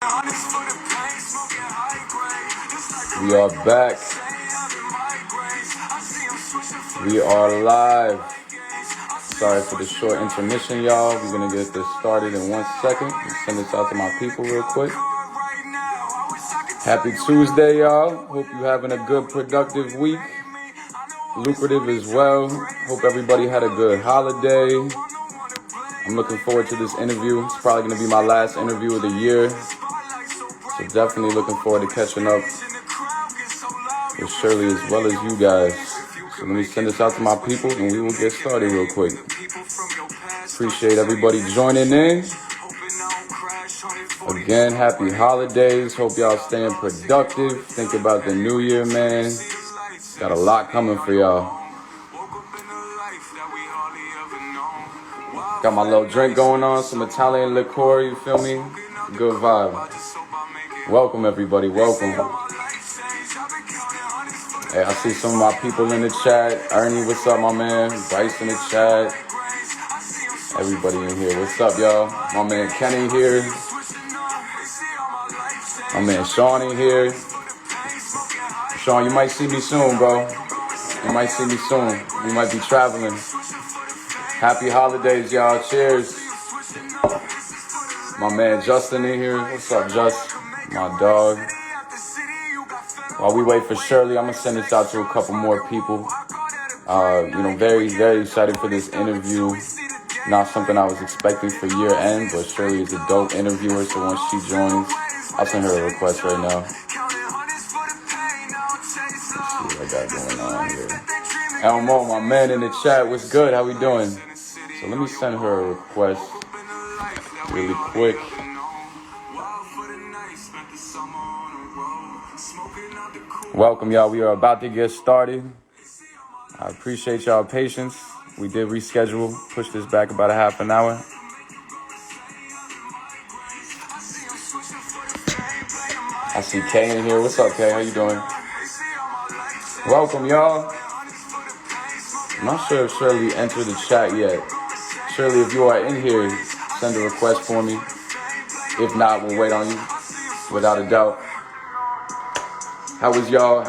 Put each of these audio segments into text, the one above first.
We are back. We are live. Sorry for the short intermission, y'all. We're going to get this started in 1 second. Send this out to my people real quick. Happy Tuesday, y'all. Hope you're having a good, productive week. Lucrative as well. Hope everybody had a good holiday. I'm looking forward to this interview. It's probably going to be my last interview of the year. So definitely looking forward to catching up with Shirley as well as you guys. So let me send this out to my people and we will get started real quick. Appreciate everybody joining in. Again, happy holidays. Hope y'all staying productive. Think about the new year, man. Got a lot coming for y'all. Got my little drink going on, some Italian liqueur, you feel me? Good vibe. Welcome, everybody. Welcome. Hey, I see some of my people in the chat. Ernie, what's up, my man? Bryce in the chat. Everybody in here. What's up, y'all? My man Kenny here. My man Sean in here. Sean, you might see me soon, bro. You might see me soon. We might be traveling. Happy holidays, y'all. Cheers. My man Justin in here. What's up, Just? My dog. While we wait for Shirley, I'm going to send this out to a couple more people. Very, very excited for this interview. Not something I was expecting for year end, but Shirley is a dope interviewer, so once she joins, I'll send her a request right now. Let's see what I got going on here. Elmo, my man in the chat, what's good? How we doing? So let me send her a request really quick. Welcome, y'all. We are about to get started. I appreciate y'all patience. We did reschedule, push this back about a half an hour. I see Kay in here. What's up, Kay? How you doing? Welcome, y'all. I'm not sure if Shirley entered the chat yet. Shirley, if you are in here, send a request for me. If not, we'll wait on you, without a doubt. How was y'all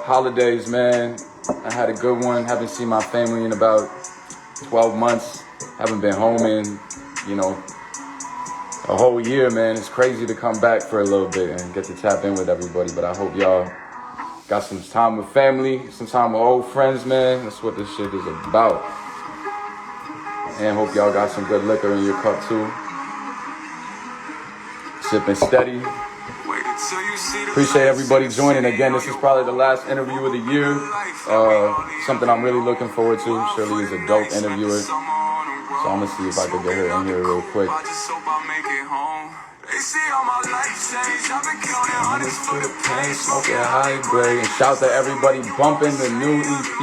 holidays, man? I had a good one. Haven't seen my family in about 12 months. Haven't been home in, a whole year, man. It's crazy to come back for a little bit and get to tap in with everybody. But I hope y'all got some time with family, some time with old friends, man. That's what this shit is about. And hope y'all got some good liquor in your cup, too. Sipping steady. Appreciate everybody joining. Again, this is probably the last interview of the year. Something I'm really looking forward to. Shirley is a dope interviewer. So I'm going to see if I can get her in here real quick. And shout to everybody bumping the new EP.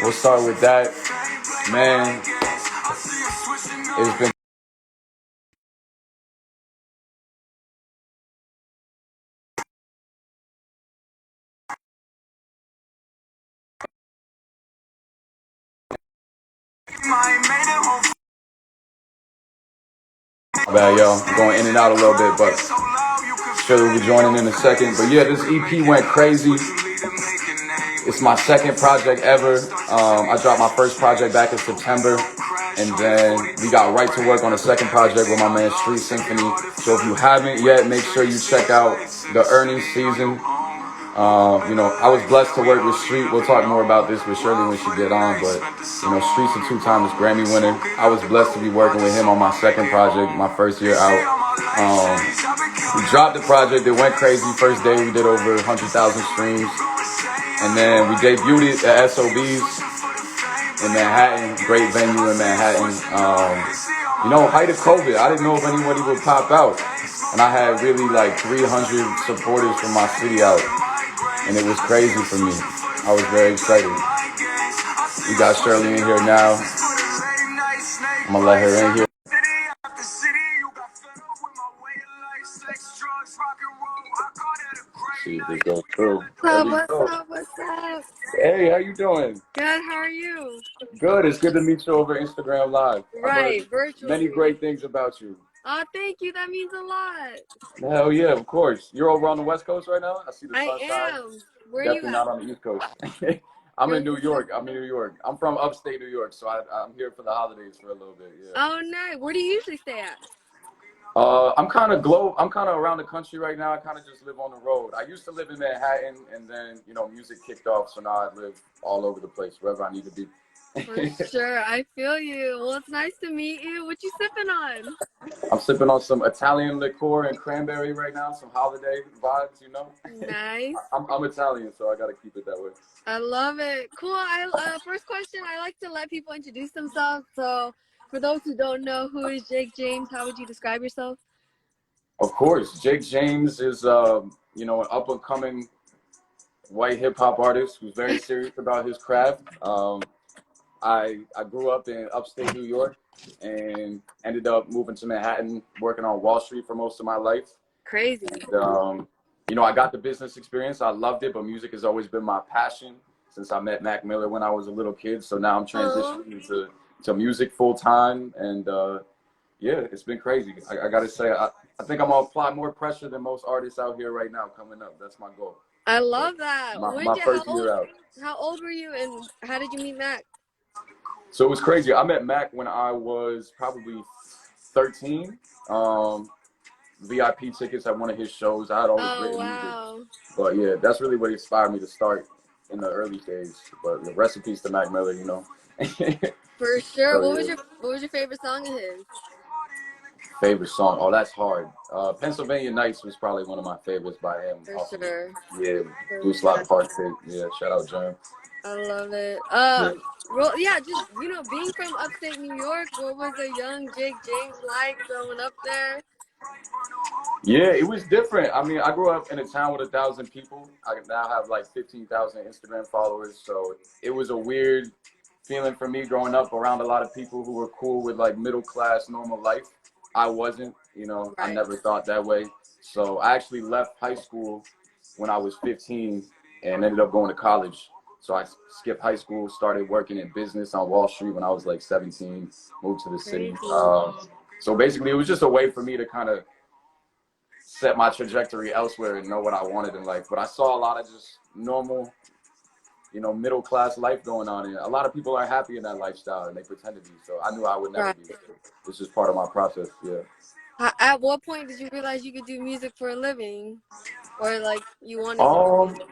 We'll start with that. Man, it's been bad, yo. I'm going in and out a little bit, but Shirley will be joining in a second. But yeah, this EP went crazy. It's my second project ever. I dropped my first project back in September, and then we got right to work on a second project with my man Street Symphony. So if you haven't yet, make sure you check out the earnings season. I was blessed to work with Street. We'll talk more about this with Shirley when she get on, but, Street's a 2-time Grammy winner. I was blessed to be working with him on my second project, my first year out. We dropped the project. It went crazy. First day, we did over 100,000 streams. And then we debuted it at SOBs in Manhattan, great venue in Manhattan. Height of COVID, I didn't know if anybody would pop out. And I had really like 300 supporters from my city out. And it was crazy for me. I was very excited. We got Shirley in here now. I'm gonna let her in here. See if this goes through. What's up? Hey, how you doing? Good, how are you? Good. It's good to meet you over Instagram Live. Right, virtually. Many great things about you. Oh, thank you. That means a lot. Hell yeah, of course. You're over on the West Coast right now? I see the I sunshine. am. Where are you Definitely at? not on the East Coast. I'm You're in in the New East Coast? York. I'm in New York. I'm from upstate New York, so I'm here for the holidays for a little bit, yeah. Oh, nice. Where do you usually stay at? I'm kind of around the country right now. I kind of just live on the road. I used to live in Manhattan, and then music kicked off, so now I live all over the place, wherever I need to be. For sure. I feel you. Well, it's nice to meet you. What you sipping on? I'm sipping on some Italian liqueur and cranberry right now, some holiday vibes. Nice. I'm Italian, so I gotta keep it that way. I love it. Cool. First question, I like to let people introduce themselves. So for those who don't know, who is Jake James? How would you describe yourself? Of course, Jake James is an up and coming white hip hop artist who's very serious about his craft. I grew up in upstate New York and ended up moving to Manhattan, working on Wall Street for most of my life. Crazy. And, I got the business experience. I loved it, but music has always been my passion since I met Mac Miller when I was a little kid. So now I'm transitioning to music full time. And yeah, it's been crazy. I got to say, I think I'm going to apply more pressure than most artists out here right now coming up. That's my goal. I love that. My first year out. How old were you and how did you meet Mac? So it was crazy. I met Mac when I was probably 13. VIP tickets at one of his shows. I had always Oh, written music. wow. But yeah, that's really what inspired me to start in the early days. But the recipes to Mac Miller. For sure. So, What was your favorite song of his? favorite song? Oh, that's hard. Pennsylvania Nights was probably one of my favorites by him. For sure. Yeah, For Blue sure. Slot Park Pit. Yeah, shout out Germ. I love it. Yeah. Yeah, just being from upstate New York, what was a young Jake James like growing up there? Yeah, it was different. I mean, I grew up in a town with 1,000 people. I now have like 15,000 Instagram followers. So it was a weird feeling for me growing up around a lot of people who were cool with like middle class, normal life. I wasn't, I Right. never thought that way. So I actually left high school when I was 15 and ended up going to college. So I skipped high school, started working in business on Wall Street when I was like 17, moved to the city. Crazy. So basically, it was just a way for me to kind of set my trajectory elsewhere and know what I wanted in life. But I saw a lot of just normal, middle class life going on. And a lot of people are happy in that lifestyle and they pretend to be. So I knew I would never Right. be. This is part of my process. Yeah. At what point did you realize you could do music for a living? Or like you wanted to do Um, music?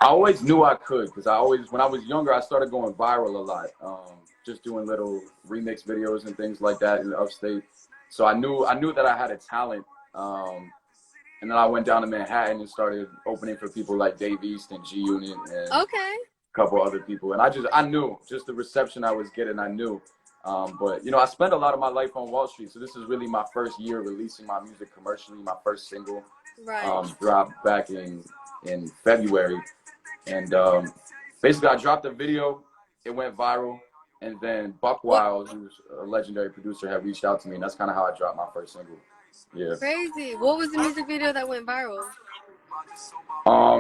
I always knew I could because when I was younger, I started going viral a lot. Just doing little remix videos and things like that in the upstate. So I knew that I had a talent. And then I went down to Manhattan and started opening for people like Dave East and G Unit and Okay. a couple other people. And I knew just the reception I was getting. I knew. But I spent a lot of my life on Wall Street. So this is really my first year releasing my music commercially. My first single Right. dropped back in February. And basically I dropped a video. It went viral. And then What Buckwild, who's a legendary producer, had reached out to me. And that's kind of how I dropped my first single. Yeah. crazy. What was the music video that went viral?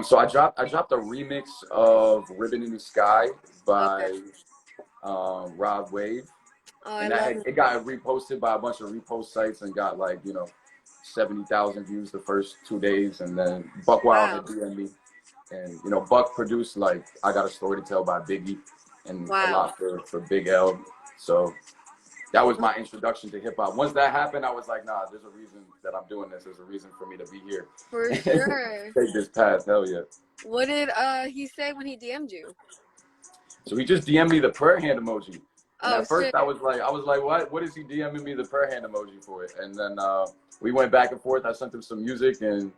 So I dropped a remix of "Ribbon in the Sky" by Okay. Rob Wave, Oh, I and love it. it got reposted by a bunch of repost sites and got like 70,000 views the first 2 days, and then Buckwild Wow. had DM'd me, and Buck produced like "I Got a Story to Tell" by Biggie, and a Wow. lot for Big L. So that was my introduction to hip hop. Once that happened, I was like, nah, there's a reason that I'm doing this. There's a reason for me to be here. For sure. Take this path, hell yeah. What did he say when he DM'd you? So he just DM'd me the prayer hand emoji. And Oh at first shit. I was like, what is he DMing me the prayer hand emoji for? And then we went back and forth. I sent him some music and,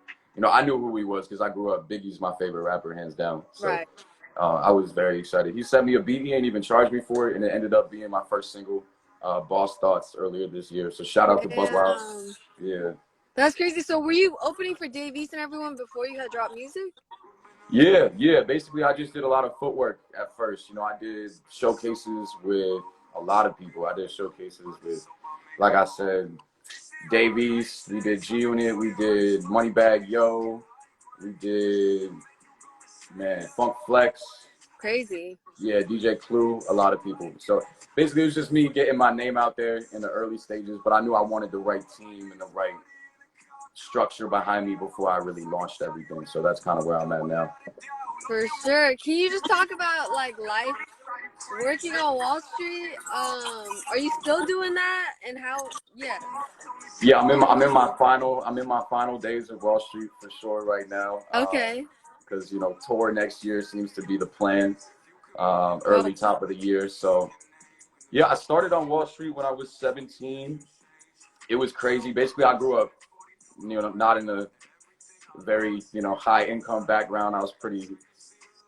I knew who he was because I grew up. Biggie's my favorite rapper, hands down. So Right. I was very excited. He sent me a beat. He ain't even charged me for it. And it ended up being my first single, Boss Thoughts, earlier this year. So shout out to Buckwild. Damn. Yeah. That's crazy. So were you opening for Dave East and everyone before you had dropped music? Yeah. Basically, I just did a lot of footwork at first. I did showcases with a lot of people. I did showcases with, like I said, Davies. We did G Unit. We did Moneybag Yo. We did, Funk Flex. crazy. Yeah, DJ Clue, a lot of people. So basically, it was just me getting my name out there in the early stages, but I knew I wanted the right team and the right structure behind me before I really launched everything. So that's kind of where I'm at now. For sure. Can you just talk about like life working on Wall Street? Are you still doing that? And how? Yeah. Yeah, I'm in my final days of Wall Street for sure right now. Okay. Because you know, tour next year seems to be the plan. Oh, Early top of the year. So yeah, I started on Wall Street when I was 17. It was crazy. Basically, I grew up, you know, not in a very, you know, high income background. I was pretty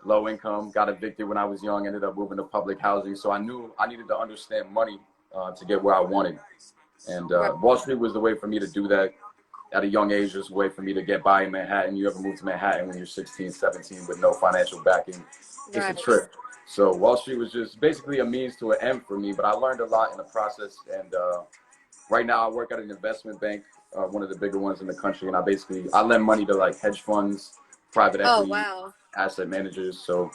low income, got evicted when I was young, ended up moving to public housing. So I knew I needed to understand money to get where I wanted. And right. Wall Street was the way for me to do that at a young age. It was a way for me to get by in Manhattan. You ever move to Manhattan when you're 16, 17 with no financial backing, it's a Right. trip. So Wall Street was just basically a means to an end for me, but I learned a lot in the process. And right now I work at an investment bank, one of the bigger ones in the country. And I lend money to like hedge funds, private Oh, equity, wow. asset managers. So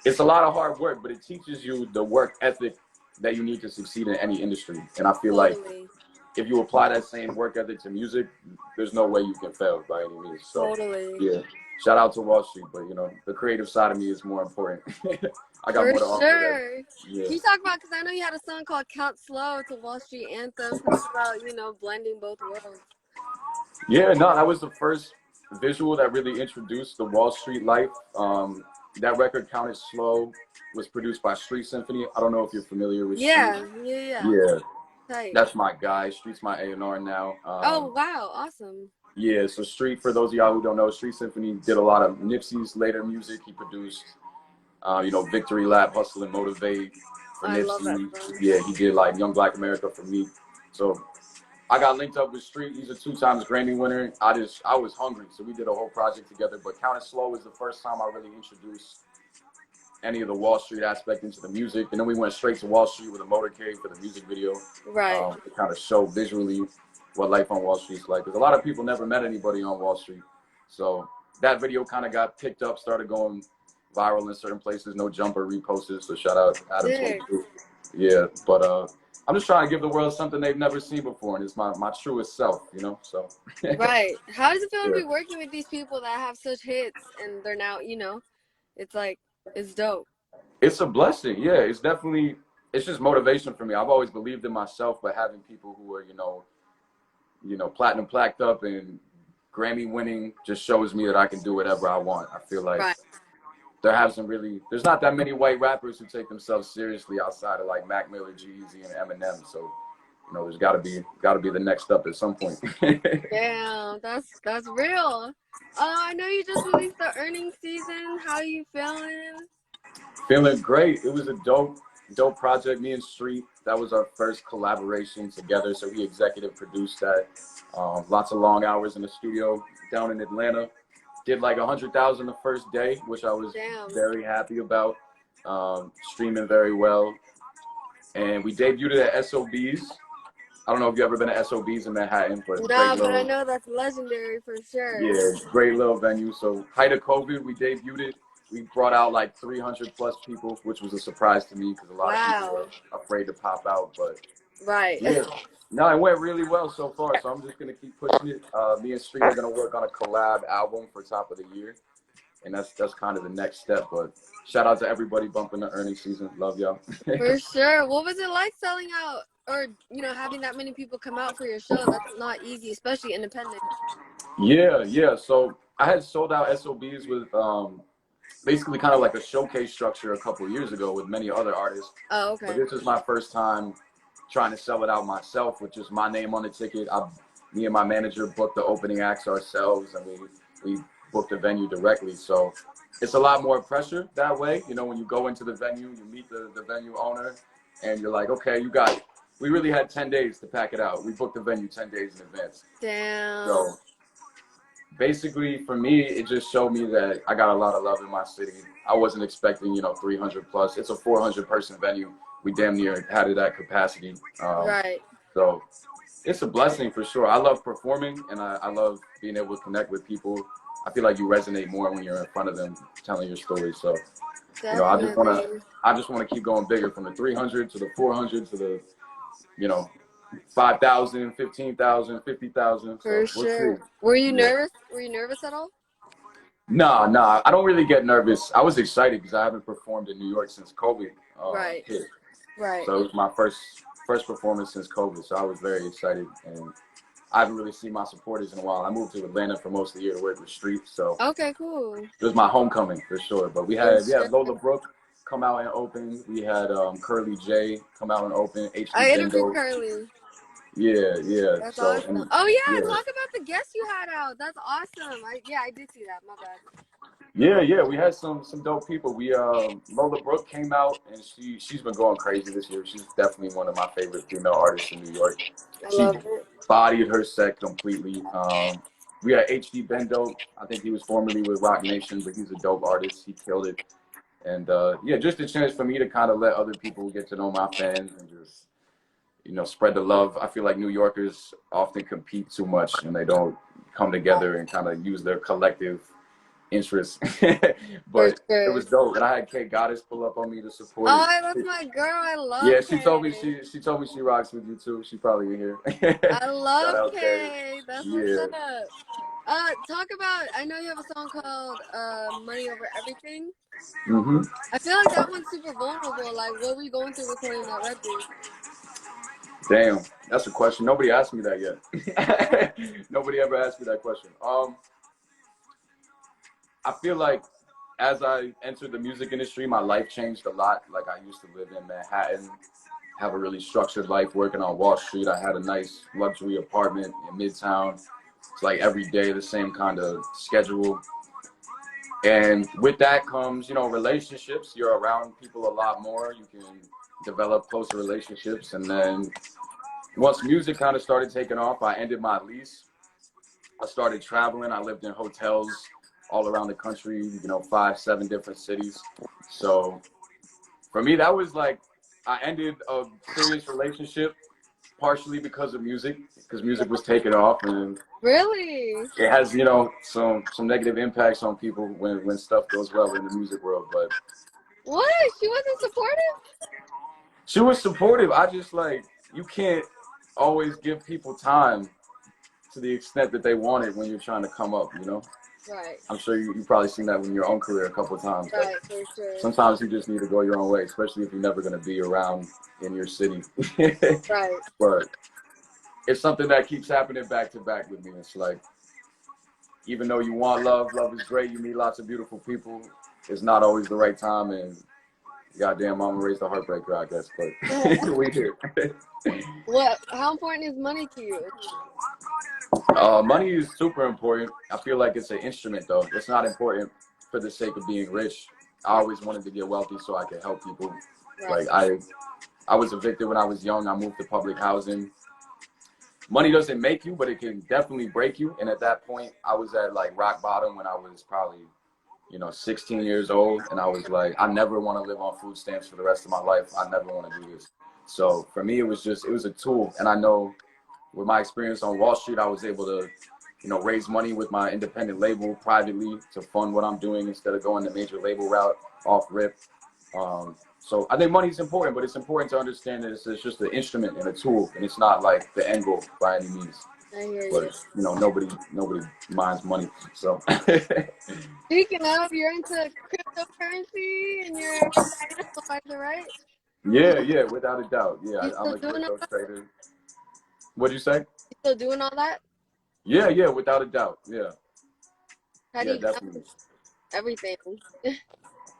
it's a lot of hard work, but it teaches you the work ethic that you need to succeed in any industry. And I feel like Totally. if you apply that same work ethic to music, there's no way you can fail by any means. So Totally. yeah, shout out to Wall Street, but you know, the creative side of me is more important. I got For more to offer there. sure. Yeah. Can you talk about, because I know you had a song called Count Slow. It's a Wall Street anthem. Talk about, you know, blending both worlds. Yeah, no, that was the first visual that really introduced the Wall Street life. That record, Counted Slow, was produced by Street Symphony. I don't know if you're familiar with Street. Yeah. Yeah. Yeah. Yeah, Tight. that's my guy. Street's my A&R now. Oh, wow. Awesome. Yeah, so Street, for those of y'all who don't know, Street Symphony did a lot of Nipsey's later music. He produced, you know, Victory Lap, Hustle and Motivate for I love that Nipsey. song. Yeah, he did like Young Black America for me. So I got linked up with Street. He's a 2 times Grammy winner. I was hungry, so we did a whole project together. But Count It Slow was the first time I really introduced any of the Wall Street aspect into the music. And then we went straight to Wall Street with a motorcade for the music video. Right. To kind of show visually what life on Wall Street's like. Because a lot of people never met anybody on Wall Street. So that video kind of got picked up, started going viral in certain places. No Jumper reposted, so shout out Adam 22. Yeah, but I'm just trying to give the world something they've never seen before, and it's my truest self, you know. So Right. How does it feel to yeah. be working with these people that have such hits and they're now, you know, it's like, it's dope. It's a blessing. Yeah, it's just motivation for me. I've always believed in myself, but having people who are, you know, platinum plaqued up and Grammy winning just shows me that I can do whatever I want. I feel like Right. there's not that many white rappers who take themselves seriously outside of like Mac Miller, G-Eazy, and Eminem. So, you know, there's gotta be the next up at some point. Damn, that's real. I know you just released the earnings season. How are you feeling? Feeling great. It was a dope project. Me and Street, that was our first collaboration together. So we executive produced that. Lots of long hours in the studio down in Atlanta. Did like 100,000 the first day, which I was very happy about. Streaming very well. And we debuted it at SOBs. I don't know if you've ever been to SOBs in Manhattan, but No, but I know that's legendary for sure. yeah, great little venue. So height of COVID, we debuted it. We brought out like 300 plus people, which was a surprise to me because a lot of people were afraid to pop out. But yeah, no, it went really well so far. So I'm just gonna keep pushing it. Me and Street are gonna work on a collab album for top of the year, and that's kind of the next step. But shout out to everybody bumping the earnings season. Love y'all. For sure. What was it like selling out, or you know, having that many people come out for your show? That's not easy, especially independent. Yeah. So I had sold out SOBs with basically kind of like a showcase structure a couple of years ago with many other artists. Oh, okay. But this is my first time trying to sell it out myself with just my name on the ticket. Me and my manager booked the opening acts ourselves, and we booked the venue directly. So it's a lot more pressure that way. You know, when you go into the venue, you meet the venue owner, and you're like, okay, we really had 10 days to pack it out. We booked the venue 10 days in advance. Damn. So basically, for me, it just showed me that I got a lot of love in my city. I wasn't expecting, 300 plus. It's a 400 person venue. We damn near had it at capacity. Right. So it's a blessing for sure. I love performing, and I love being able to connect with people. I feel like you resonate more when you're in front of them telling your story. So You know, Definitely. I just wanna keep going bigger from the 300 to the 400 to the, you know, 5,000, 15,000, 50,000. For So we'll see. sure. Were you Yeah. nervous? Were you nervous at all? Nah. I don't really get nervous. I was excited because I haven't performed in New York since COVID Right. hit. Right. So it was my first performance since COVID. So I was very excited, and I haven't really seen my supporters in a while. I moved to Atlanta for most of the year to work with Street, so Okay, cool. it was my homecoming for sure. But For we sure. had Lola Brooke come out and open. We had Curly J come out and open. HD I interviewed Bendo. Curly. Yeah. That's So awesome. and Oh yeah, yeah. talk about the guests you had out. That's awesome. I did see that. My bad. Yeah, we had some dope people. We Lola Brooke came out and she's been going crazy this year. She's definitely one of my favorite female artists in New York. I She love it. bodied her set completely. We had HD Bendo. I think he was formerly with Rock Nation, but he's a dope artist. He killed it. And yeah, just a chance for me to kind of let other people get to know my fans and just, you know, spread the love. I feel like New Yorkers often compete too much and they don't come together and kind of use their collective interests. For But it sure. was dope. And I had K Goddess pull up on me to support it. Oh, that's my girl. I love Yeah, Kay. she told me she rocks with you too. She probably in here. I Shout love out K. Kay. That's what's Yeah. up. Talk about. I know you have a song called "Money Over Everything." Mm-hmm. I feel like that one's super vulnerable. Like, what were you going through recording that record? Damn, that's a question. Nobody asked me that yet. Nobody ever asked me that question. I feel like as I entered the music industry, my life changed a lot. Like I used to live in Manhattan, have a really structured life working on Wall Street. I had a nice luxury apartment in Midtown. It's like every day the same kind of schedule. And with that comes, you know, relationships. You're around people a lot more. You can develop closer relationships. And then once music kind of started taking off, I ended my lease. I started traveling. I lived in hotels all around the country, you know, 5, 7 different cities. So for me, that was like, I ended a serious relationship partially because of music, because music was taking off, and Really? it has, you know, some negative impacts on people when stuff goes well in the music world. But What? She wasn't supportive? she was supportive. I just like, you can't always give people time to the extent that they want it when you're trying to come up, you know? Right. I'm sure you've probably seen that in your own career a couple of times. Right, Like, for sure. sometimes you just need to go your own way, especially if you're never going to be around in your city. Right. But it's something that keeps happening back to back with me. It's like, even though you want love, love is great. You meet lots of beautiful people. It's not always the right time, and goddamn, mama raised a heartbreaker, I guess. But we here. What? How important is money to you? Money is super important. I feel like it's an instrument, though. It's not important for the sake of being rich. I always wanted to get wealthy so I could help people. Right. Like I was evicted when I was young. I moved to public housing. Money doesn't make you, but it can definitely break you. And at that point, I was at like rock bottom when I was probably, you know, 16 years old. And I was like, I never want to live on food stamps for the rest of my life. I never want to do this. So for me, it was a tool. And I know with my experience on Wall Street, I was able to, you know, raise money with my independent label privately to fund what I'm doing instead of going the major label route off rip. So I think money is important, but it's important to understand that it's just an instrument and a tool, and it's not like the end goal by any means. I hear you. But you know, nobody minds money. So Speaking of, you're into cryptocurrency and you're a financial advisor, right? yeah, without a doubt. Yeah, You I'm still a doing all crypto that? trader. What'd you say? You still doing all that? Yeah, without a doubt. How do Yeah, you definitely. balance everything?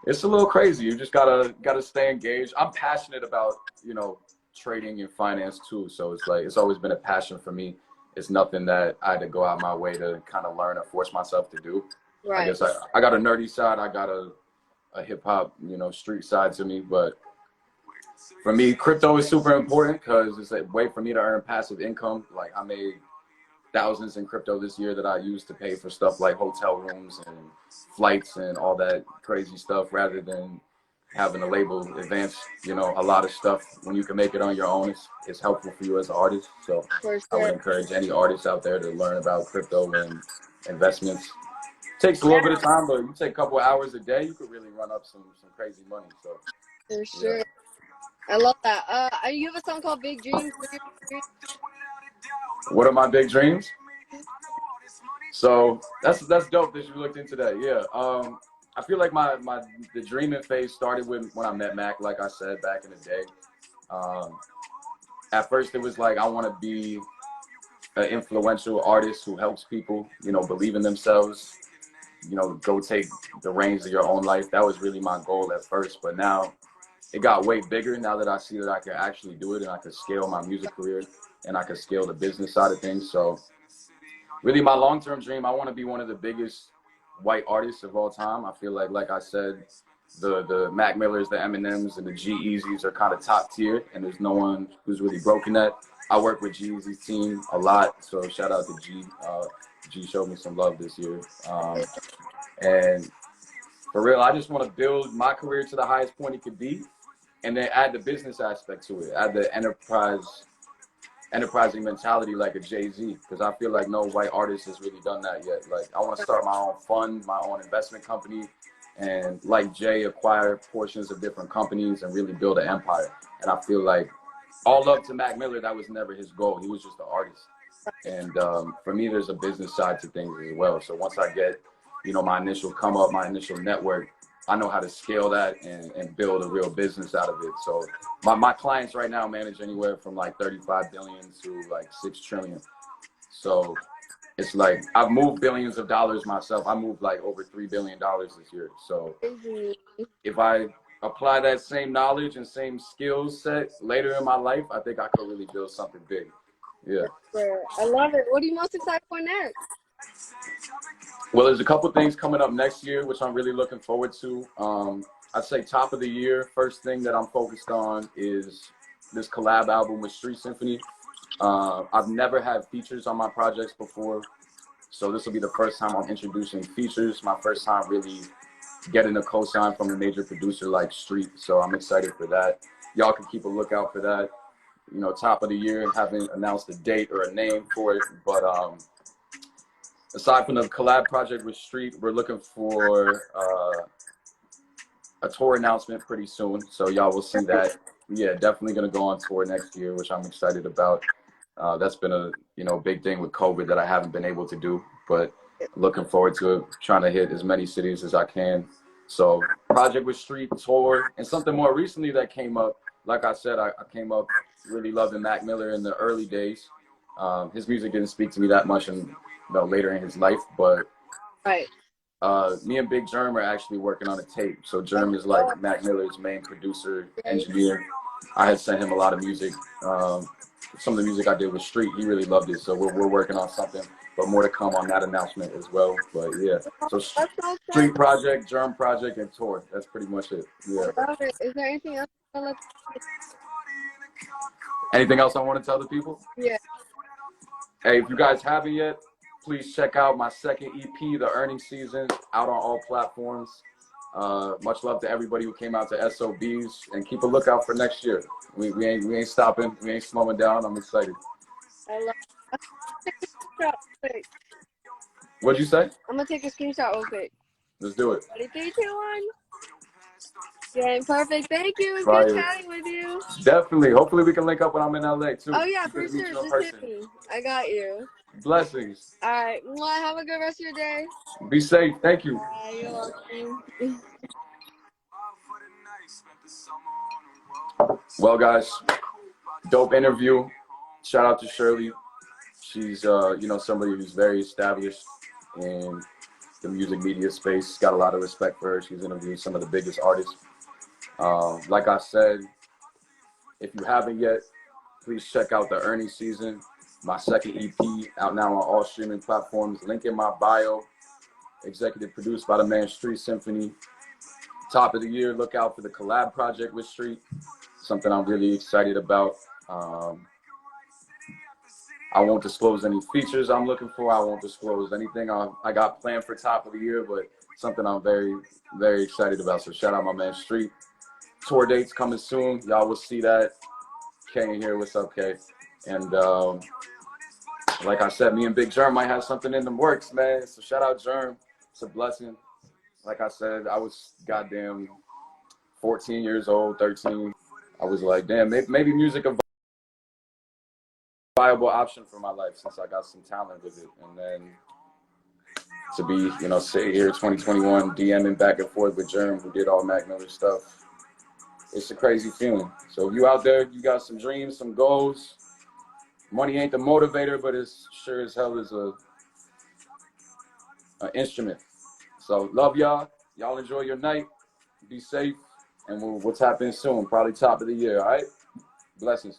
It's a little crazy. You just gotta stay engaged. I'm passionate about, you know, trading and finance too. So it's like it's always been a passion for me. It's nothing that I had to go out my way to kind of learn or force myself to do. I Right. guess I got a nerdy side. I got a hip hop, you know, street side to me. But for me, crypto is super important because it's a way for me to earn passive income. Like I made thousands in crypto this year that I used to pay for stuff like hotel rooms and flights and all that crazy stuff rather than having a label advance, you know, a lot of stuff when you can make it on your own. It's helpful for you as an artist. So For I would sure. encourage any artists out there to learn about crypto and investments. Takes a little bit of time, but you take a couple of hours a day, you could really run up some crazy money. So For sure. yeah. I love that. You have a song called Big Dreams. What are my big dreams? So that's dope that you looked into that. Yeah. I feel like the dreaming phase started when I met Mac, like I said, back in the day. At first it was like I want to be an influential artist who helps people, you know, believe in themselves, you know, go take the reins of your own life. That was really my goal at first, but now it got way bigger now that I see that I can actually do it and I can scale my music career and I can scale the business side of things. So really my long-term dream, I want to be one of the biggest white artists of all time. I feel like I said, the Mac Millers, the Eminems, and the G-Eazys are kind of top tier, and there's no one who's really broken that. I work with G-Eazy's team a lot, so shout out to G. G showed me some love this year. And for real, I just want to build my career to the highest point it could be, and then add the business aspect to it, add the enterprising mentality like a Jay-Z, because I feel like no white artist has really done that yet. Like, I want to start my own fund, my own investment company, and like Jay, acquire portions of different companies and really build an empire. And I feel like, all up to Mac Miller, that was never his goal. He was just an artist. And for me, there's a business side to things as well. So once I get, you know, my initial come up, my initial network, I know how to scale that and build a real business out of it. So my clients right now manage anywhere from like 35 billion to like 6 trillion. So it's like I've moved billions of dollars myself. I moved like over $3 billion this year. So if I apply that same knowledge and same skill set later in my life, I think I could really build something big. Yeah. I love it. What are you most excited for next? Well, there's a couple things coming up next year, which I'm really looking forward to. I'd say top of the year, first thing that I'm focused on is this collab album with Street Symphony. I've never had features on my projects before, so this will be the first time I'm introducing features, my first time really getting a co-sign from a major producer like Street, so I'm excited for that. Y'all can keep a lookout for that. You know, top of the year, haven't announced a date or a name for it, but aside from the collab project with Street, we're looking for a tour announcement pretty soon, so y'all will see that. Yeah, definitely gonna go on tour next year, which I'm excited about. That's been a big thing with COVID that I haven't been able to do, but looking forward to it, trying to hit as many cities as I can. So project with Street, tour, and something more recently that came up. Like I said, I came up really loving Mac Miller in the early days. His music didn't speak to me that much, and later in his life, but me and Big Germ are actually working on a tape. So Germ is like Mac Miller's main producer, engineer. I had sent him a lot of music. Some of the music I did with Street, he really loved it. So we're working on something, but more to come on that announcement as well. But yeah, so Street project, Germ project, and tour. That's pretty much it. Yeah. Is there anything else? Anything else I want to tell the people? Yeah. Hey, if you guys haven't yet, please check out my second EP, The Earnings Season, out on all platforms. Much love to everybody who came out to SOBs, and keep a lookout for next year. We ain't stopping. We ain't slowing down. I'm excited. I love it. What'd you say? I'm gonna take a screenshot real quick. Let's do it. Ready, 3, 2, 1. Yeah, perfect. Thank you. It was good chatting with you. Definitely. Hopefully we can link up when I'm in LA too. Oh yeah, for sure. Just hit me. I got you. Blessings. All right. Well, have a good rest of your day. Be safe. Thank you. You're welcome. Well, guys, dope interview. Shout out to Shirley. She's somebody who's very established in the music media space. Got a lot of respect for her. She's interviewed some of the biggest artists. Like I said, if you haven't yet, please check out The Earnings Season, my second EP, out now on all streaming platforms. Link in my bio. Executive produced by the man Street Symphony. Top of the year, look out for the collab project with Street. Something I'm really excited about. I won't disclose any features I'm looking for. I won't disclose anything I got planned for top of the year, but something I'm very, very excited about. So shout out my man Street. Tour dates coming soon. Y'all will see that. Kay in here. What's up, Kay? And like I said, me and Big Germ might have something in the works, man. So shout out Germ. It's a blessing. Like I said, I was goddamn 14 years old, 13. I was like, damn, maybe music a viable option for my life since I got some talent with it. And then to be, you know, sit here 2021 DMing back and forth with Germ, who did all Mac Miller stuff, it's a crazy feeling. So if you out there, you got some dreams, some goals. Money ain't the motivator, but it's sure as hell is a instrument. So love y'all. Y'all enjoy your night. Be safe. And we'll tap in soon. Probably top of the year, all right? Blessings.